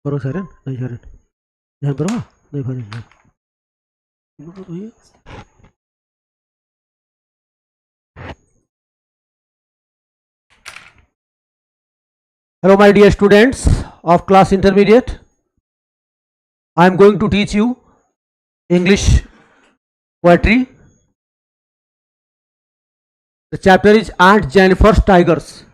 Baru Sharon? Nahi Sharon. Jangan baru? Nahi Sharon. Ini तो ये Hello my dear students of class intermediate. I am going to teach you English poetry. The chapter is Aunt Jennifer's Tigers.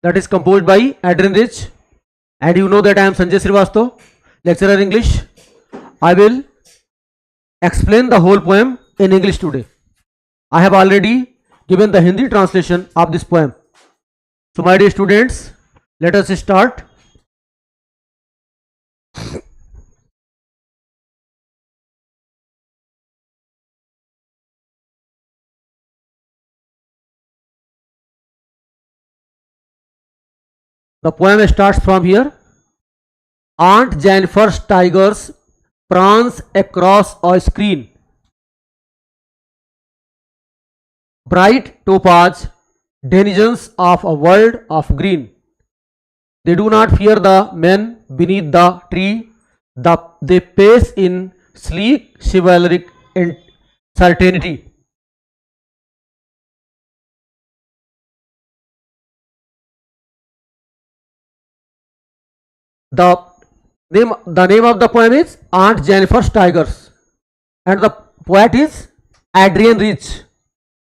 That is composed by Adrian Rich. And you know that I am Sanjay Srivastav, lecturer English. I will explain the whole poem in English today. I have already given the Hindi translation of this poem. So my dear students, let us start. The poem starts from here. Aunt Jennifer's tigers prance across a screen. Bright topaz, denizens of a world of green. They do not fear the men beneath the tree. They pace in sleek chivalric certainty. The name of the poem is Aunt Jennifer's Tigers, and the poet is Adrian Rich,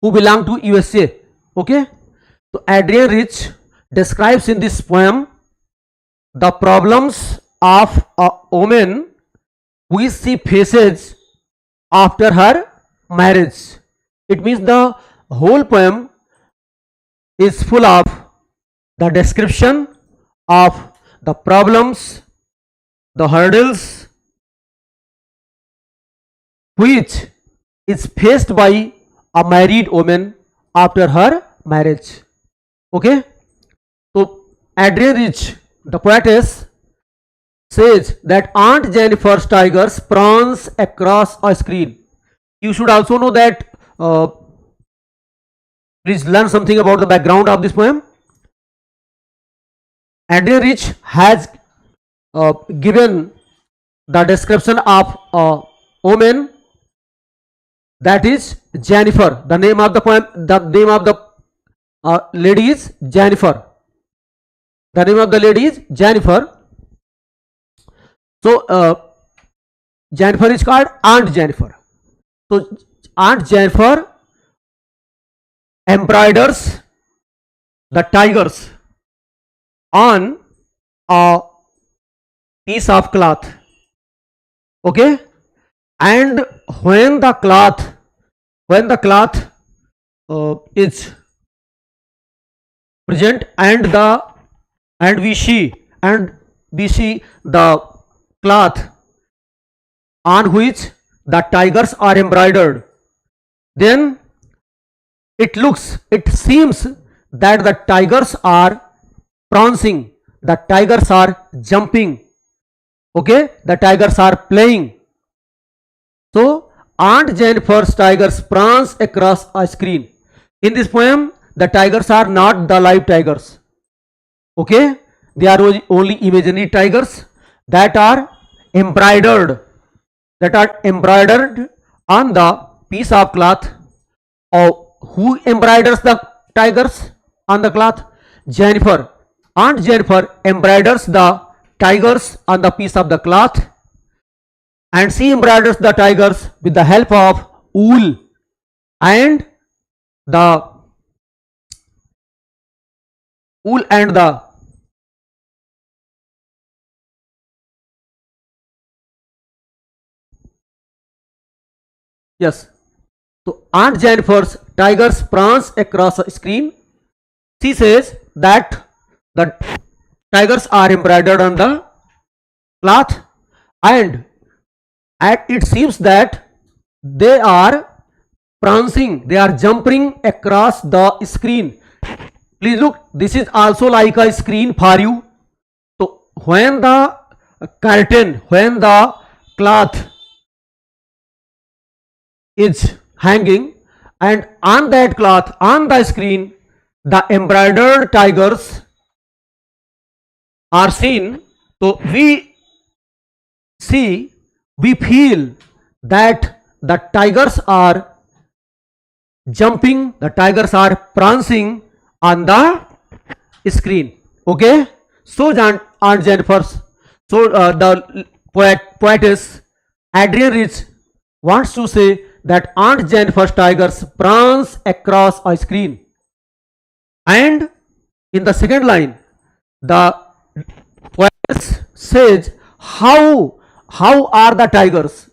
who belong to USA. Okay, so Adrian Rich describes in this poem the problems of a woman which she faces after her marriage. It means the whole poem is full of the description of the problems, the hurdles which is faced by a married woman after her marriage. Okay, so Adrian Rich, the poetess, says that Aunt Jennifer's tigers prance across a screen. You should also know that. Please learn something about the background of this poem. Adrian Rich has given the description of a woman, that is Jennifer. The name of the poem, the name of the lady is Jennifer. The name of the lady is Jennifer. So Jennifer is called Aunt Jennifer. So Aunt Jennifer embroiders the tigers on a piece of cloth. Okay, and when the cloth is present and we see the cloth on which the tigers are embroidered, then it seems that the tigers are prancing, the tigers are jumping, okay, the tigers are playing. So Aunt Jennifer's tigers prance across a screen. In this poem, the tigers are not the live tigers, okay, they are only imaginary tigers that are embroidered on the piece of cloth. Or who embroiders the tigers on the cloth? Jennifer. Aunt Jennifer embroiders the tigers on the piece of the cloth, and she embroiders the tigers with the help of wool and the yes. So Aunt Jennifer's tigers prance across a screen. She says that the tigers are embroidered on the cloth, and it seems that they are prancing, they are jumping across the screen. Please look, this is also like a screen for you. So when the cloth is hanging, and on that cloth, on the screen, the embroidered tigers are seen. So we see, we feel that the tigers are jumping, the tigers are prancing on the screen. Okay, so Aunt Jennifer's, so the poetess Adrian Rich wants to say that Aunt Jennifer's tigers prance across a screen. And in the second line, the poetess says, how are the tigers?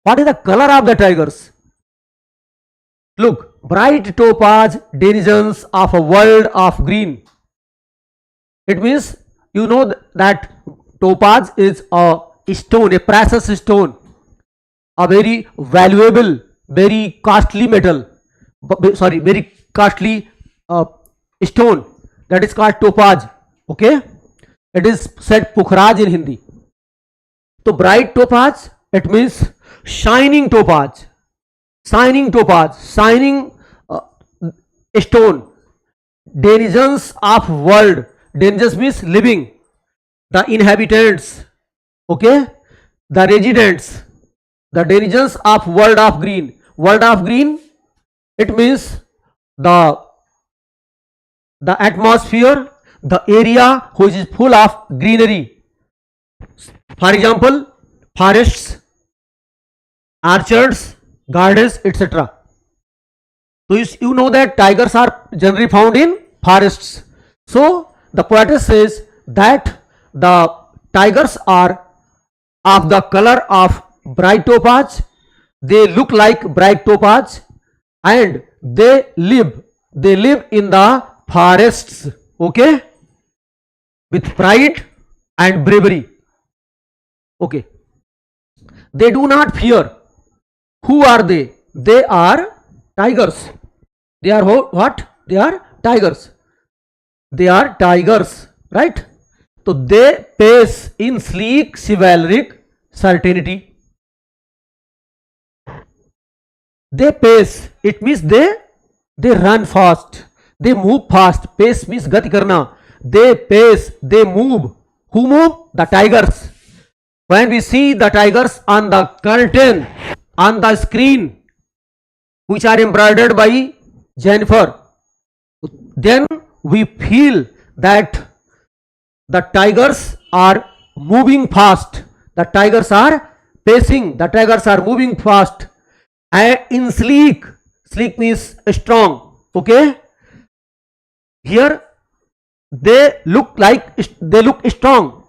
What is the color of the tigers? Look, bright topaz denizens of a world of green. It means you know that topaz is a stone, a precious stone, a very valuable, very costly metal, sorry, very costly stone, that is called topaz. Okay, it is said pukhraj in Hindi. So bright topaz, it means shining topaz, shining topaz, shining stone. Denizens of world, denizens means living, the inhabitants, okay, the residents, the denizens of world of green. World of green, it means the atmosphere, the area which is full of greenery. For example, forests, orchards, gardens, etc. So you know that tigers are generally found in forests. So the poetess says that the tigers are of the color of bright topaz. They look like bright topaz, and they live in the forests. Okay, with pride and bravery. Okay, they do not fear. Who are they? They are tigers. They are what? They are tigers. They are tigers, right? So they pace in sleek chivalric certainty. They pace, it means they run fast, they move fast. Pace means gati karna. They pace, they move. Who move? The tigers. When we see the tigers on the curtain, on the screen, which are embroidered by Jennifer, then we feel that the tigers are moving fast, the tigers are pacing, the tigers are moving fast, and in sleek, sleek means strong. Okay, here they look strong.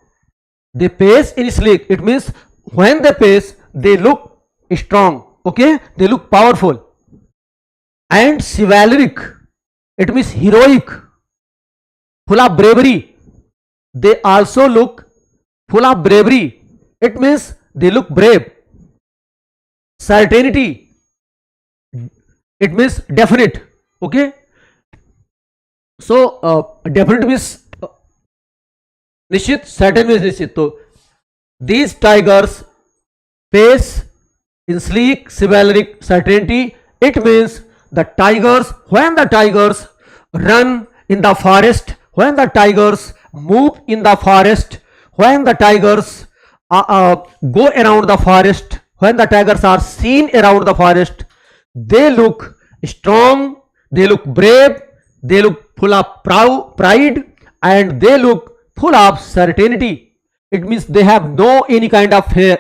They pace in sleek, it means when they pace they look strong. Okay, they look powerful. And chivalric, it means heroic, full of bravery. They also look full of bravery, it means they look brave. Certainty, it means definite. Okay, so definite means nishit, certain means nishit. So these tigers pace in sleek chivalric certainty. It means the tigers, when the tigers run in the forest, when the tigers move in the forest, when the tigers go around the forest, when the tigers are seen around the forest, they look strong, they look brave, they look full of pride, and they look full of certainty. It means they have no any kind of fear,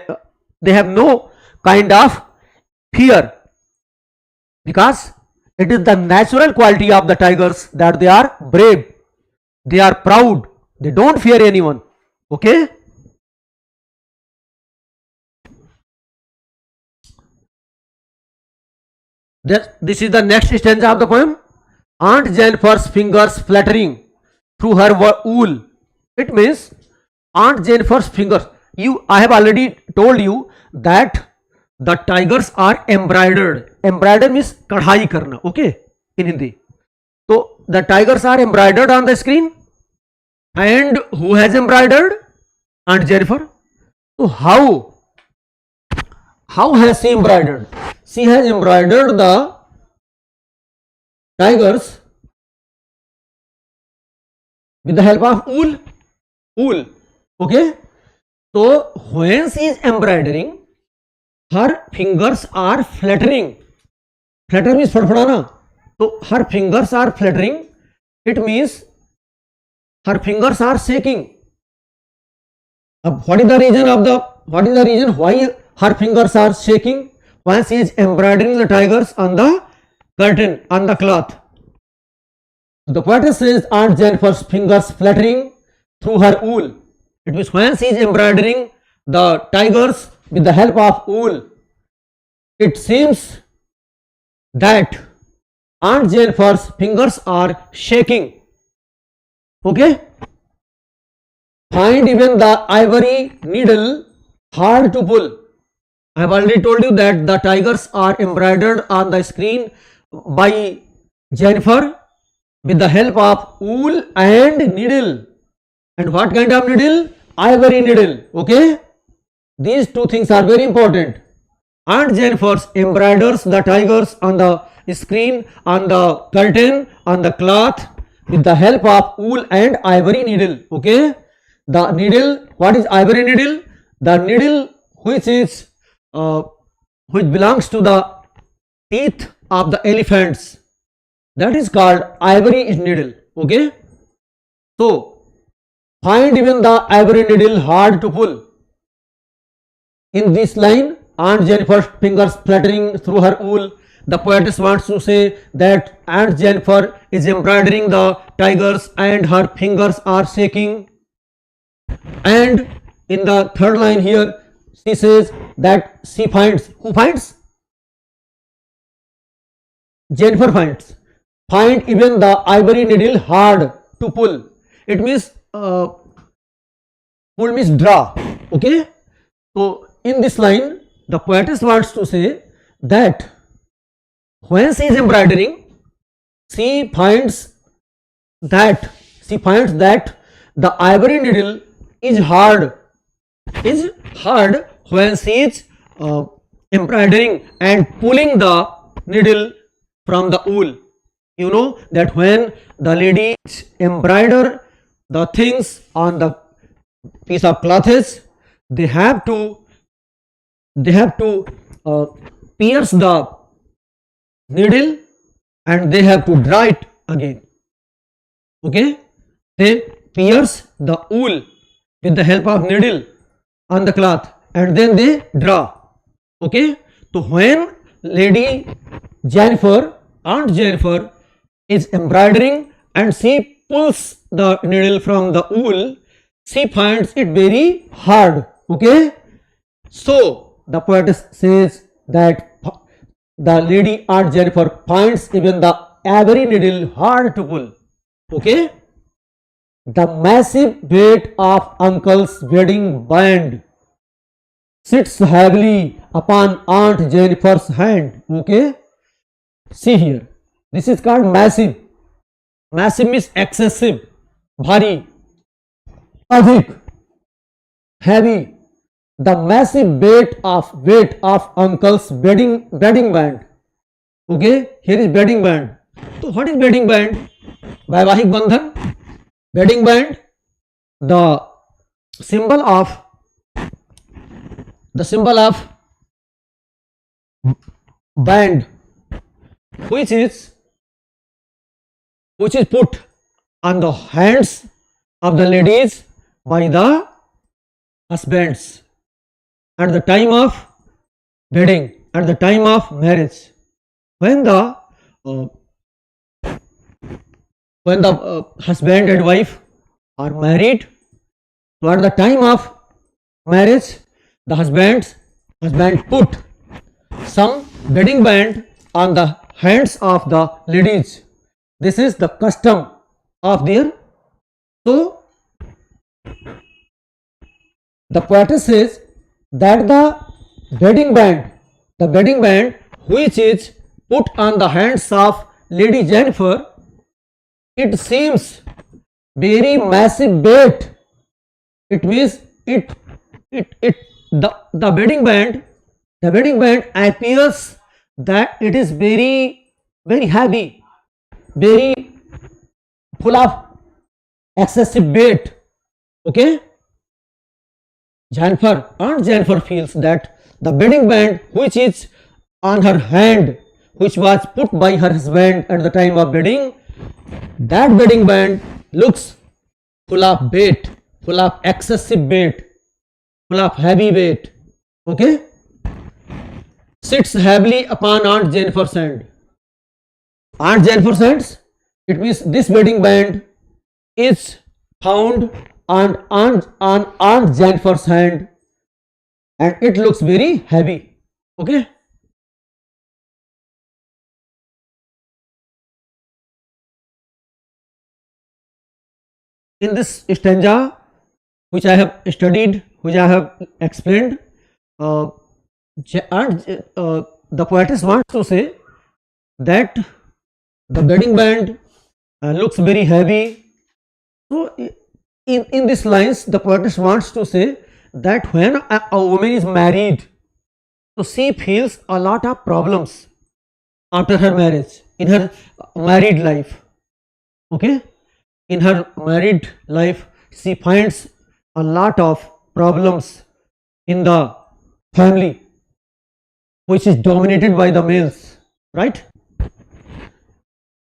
they have no kind of fear, because it is the natural quality of the tigers that they are brave, they are proud, they don't fear anyone. Okay, this is the next stanza of the poem. Aunt Jennifer's fingers fluttering through her wool. It means Aunt Jennifer's fingers. I have already told you that the tigers are embroidered. Embroidered means kadhai karna. Okay, in Hindi. So the tigers are embroidered on the screen. And who has embroidered? Aunt Jennifer. So how has she embroidered? She has embroidered the tigers with the help of wool. Okay, So when she is embroidering, her fingers are fluttering. Flutter means फड़फड़ाना. So her fingers are fluttering. It means her fingers are shaking. What is the reason why her fingers are shaking? When she is embroidering the tigers on the curtain, on the cloth. The poetess says Aunt Jennifer's fingers fluttering through her wool. It means when she is embroidering the tigers with the help of wool, it seems that Aunt Jennifer's fingers are shaking. Okay? Find even the ivory needle hard to pull. I have already told you that the tigers are embroidered on the screen by Jennifer with the help of wool and needle. And what kind of needle? Ivory needle. Okay? These two things are very important. Aunt Jennifer embroiders the tigers on the screen, on the curtain, on the cloth with the help of wool and ivory needle. Okay? The needle, what is ivory needle? The needle which belongs to the teeth of the elephants. That is called ivory needle. Okay? So, find even the ivory needle hard to pull. In this line, Aunt Jennifer's fingers fluttering through her wool. The poetess wants to say that Aunt Jennifer is embroidering the tigers and her fingers are shaking. And in the third line here, she says that she finds, who finds? Jennifer finds. Find even the ivory needle hard to pull. It means, pull means draw. Okay? So, in this line, the poetess wants to say that when she is embroidering, she finds that the ivory needle is hard when she is embroidering and pulling the needle from the wool. You know that when the ladies embroider the things on the piece of clothes, they have to pierce the needle and they have to draw it again. Okay? They pierce the wool with the help of needle on the cloth and then they draw. Okay? So when Lady Jennifer, Aunt Jennifer is embroidering and she pulls the needle from the wool, she finds it very hard. Okay? So the poetess says that the Lady Aunt Jennifer finds even the ivory needle hard to pull. Okay? The massive weight of uncle's wedding band sits heavily upon Aunt Jennifer's hand. Okay? See here. This is called massive. Massive means excessive, bhari, adhik, heavy. The massive weight of uncle's wedding band. Okay? Here is wedding band. So what is wedding band? Vaivahik bandhan. Wedding band, the symbol of band which is put on the hands of the ladies by the husbands at the time of wedding, at the time of marriage, when the husband and wife are married. So at the time of marriage, the husband put some wedding band on the hands of the ladies. This is the custom of their. So the poetess says that the wedding band which is put on the hands of Lady Jennifer, it seems very massive weight. It means the wedding band appears that it is very, very heavy, very full of excessive weight. Okay? Aunt Jennifer feels that the wedding band which is on her hand, which was put by her husband at the time of wedding, that wedding band looks full of weight, full of excessive weight, full of heavy weight. Okay? Sits heavily upon Aunt Jennifer's hand. Aunt Jennifer's hands, it means this wedding band is found on Aunt Jennifer's hand and it looks very heavy. Okay? In this stanza, which I have studied, which I have explained, the poetess wants to say that the wedding band looks very heavy. So, in these lines, the poetess wants to say that when a woman is married, so she feels a lot of problems after her marriage, in her married life. Okay? In her married life, she finds a lot of problems in the family, which is dominated by the males, right?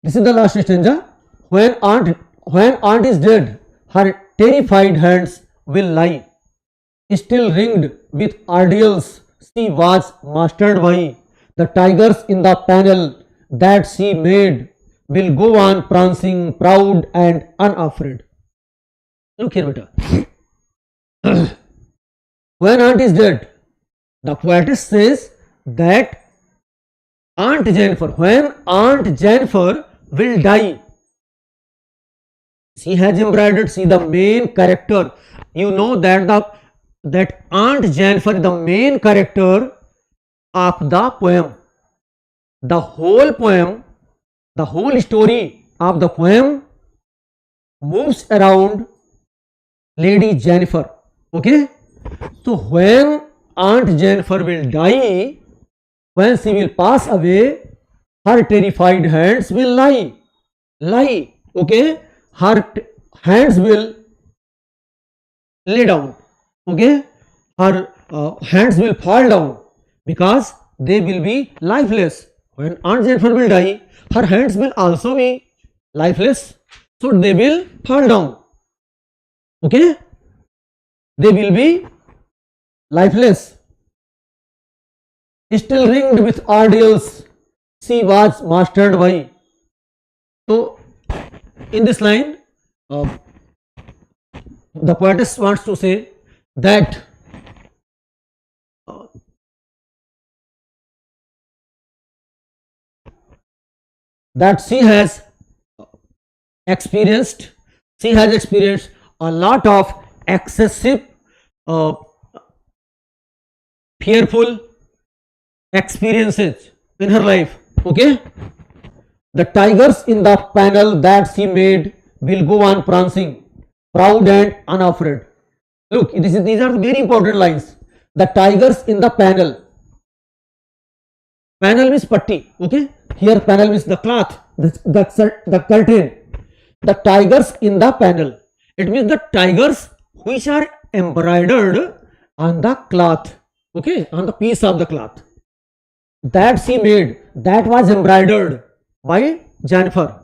This is the last stanza. When aunt is dead, her terrified hands will lie, still ringed with ordeals she was mastered by. The tigers in the panel that she made will go on prancing, proud and unafraid. Look here, beta. When aunt is dead, the poetess says that Aunt Jennifer, when Aunt Jennifer will die, she has embroidered, she the main character. You know that Aunt Jennifer is the main character of the poem. The whole poem, the whole story of the poem moves around Lady Jennifer. Okay? So when Aunt Jennifer will die, when she will pass away, her terrified hands will lie. Okay? Her hands will lay down. Okay? Her hands will fall down because they will be lifeless. When Aunt Jennifer will die, her hands will also be lifeless. So they will fall down. Okay? They will be lifeless. Still ringed with ordeals she was mastered by. So in this line, the poetess wants to say that she has experienced a lot of excessive fearful experiences in her life. Okay? The tigers in the panel that she made will go on prancing, proud and unafraid. Look, these are very important lines. The tigers in the panel. Panel means patti. Okay? Here panel means the cloth, the curtain. The tigers in the panel. It means the tigers which are embroidered on the cloth. Okay? On the piece of the cloth. That she made, that was embroidered by Jennifer.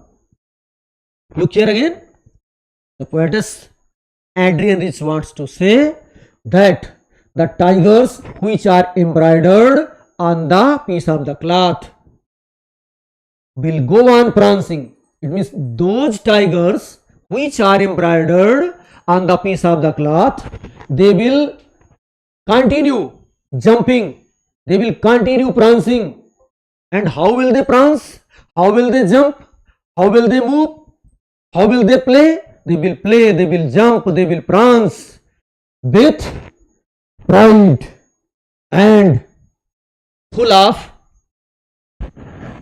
Look here again. The poetess Adrian Rich wants to say that the tigers which are embroidered on the piece of the cloth will go on prancing. It means those tigers which are embroidered on the piece of the cloth, they will continue jumping. They will continue prancing. And how will they prance? How will they jump? How will they move? How will they play? They will play, they will jump, they will prance with pride and full of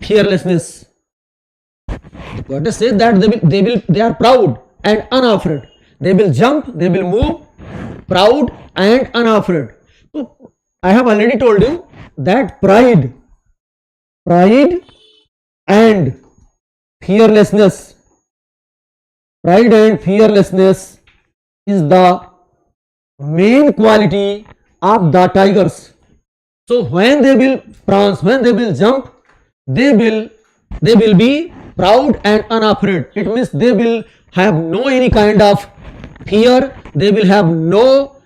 fearlessness. God has said that they are proud and unafraid. They will jump, they will move, proud and unafraid. So I have already told you that pride and fearlessness, is the main quality of the tigers. So when they will prance, when they will jump, they will be proud and unafraid. It means they will have no any kind of fear. They will have no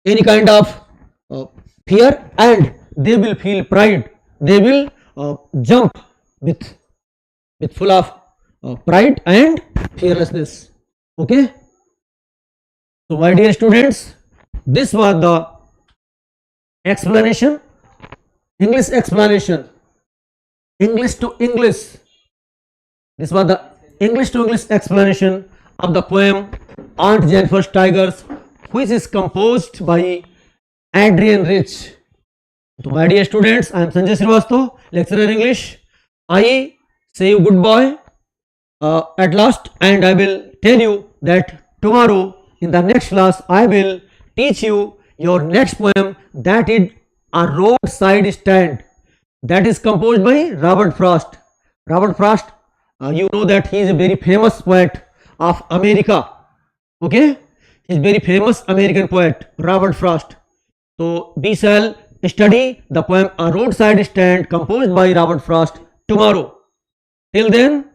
any kind of fear, and they will feel pride. They will jump with full of pride and fearlessness. Okay. So my dear students, this was the explanation, English explanation, English to English. This was the English to English explanation of the poem Aunt Jennifer's Tigers, which is composed by Adrian Rich. So my dear students, I am Sanjay Srivastav, lecturer English. I say you goodbye at last, and I will tell you that tomorrow in the next class I will teach you your next poem, that is A Roadside Stand, that is composed by Robert Frost. Robert Frost, you know that he is a very famous poet of America. Okay, he is very famous American poet, Robert Frost. So we shall study the poem A Roadside Stand composed by Robert Frost tomorrow. Till then,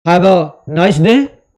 have a nice day.